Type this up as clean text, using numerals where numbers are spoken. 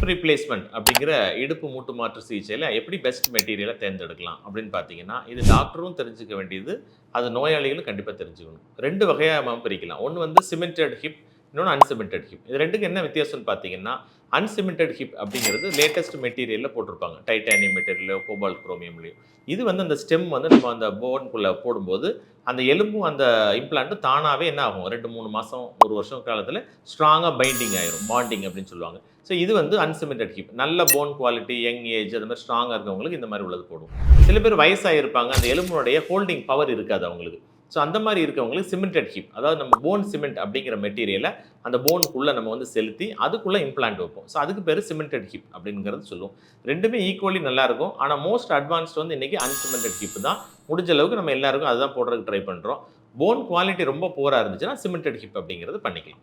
Hip replacement அப்படிங்கிற இடுப்பு மூட்டு மாற்று சிகிச்சையில் எப்படி பெஸ்ட் மெட்டீரியலை தேர்ந்தெடுக்கலாம் அப்படின்னு பார்த்தீங்கன்னா, இது டாக்டரும் தெரிஞ்சுக்க வேண்டியது, அது நோயாளிகளும் கண்டிப்பாக தெரிஞ்சுக்கணும். 2 வகையா நம்ம பிரிக்கலாம். ஒண்ணு வந்து சிமெண்டட் ஹிப், இன்னொன்னு அன்சிமெண்டட் ஹிப். இது 2க்கும் என்ன வித்தியாசம்னு பார்த்தீங்கன்னா, அன்சிமெண்டட் ஹிப் அப்படிங்கிறது லேட்டஸ்ட் மெட்டீரியல்ல போட்டிருப்பாங்க. டைட்டானியம் மெட்டீரியலோ, கோபால்ட் குரோமியம்லயோ. இது வந்து அந்த ஸ்டெம் வந்து நம்ம அந்த போன்குள்ள போடும்போது, அந்த எலும்பும் அந்த இம்ப்ளான்ட்டும் தானாவே என்ன ஆகும்? 2, 3 மாசம், 1 வருஷம் காலத்தில ஸ்ட்ராங்கா பைண்டிங் ஆயிரும். பாண்டிங் அப்படின்னு சொல்லுவாங்க. ஸோ இது வந்து அன்சிமெண்டட் ஹிப். நல்ல போன் குவாலிட்டி, யங் ஏஜ் அது மாரி ஸ்ட்ராங்கா இருக்கவங்களுக்கு இந்த மாரி உள்ளது போடுவோம். சில பேர் வயசாகியிருப்பாங்க. அந்த எலும்பினுடைய ஹோல்டிங் பவர் இருக்காது அவங்களுக்கு. ஸோ அந்த மாரி இருக்கவங்களுக்கு சிமெண்டட் ஹிப். அதாவது நம்ம போன் சிமெண்ட் அப்படிங்கிற மெட்டீரியல அந்த போனுக்குள்ள நம்ம வந்து செலுத்தி, அதுக்குள்ள இம்ப்ளான்ட் வைப்போம். ஸோ அதுக்கு பேரு சிமெண்டட் ஹிப் அப்படிங்கிறது சொல்லுவோம். 2மே ஈக்குவலி நல்லா இருக்கும். ஆனா மோஸ்ட் அட்வான்ஸ்ட் வந்து இன்னைக்கு அன்சிமெண்டட் ஹிப் தான். முடிஞ்ச அளவுக்கு நம்ம எல்லாருக்கும் அதுதான் போடுறதுக்கு ட்ரை பண்றோம். போன் குவாலிட்டி ரொம்ப புவரா இருந்துச்சுன்னா, சிமெண்டட் ஹிப் அப்படிங்கிறது பண்ணிக்கலாம்.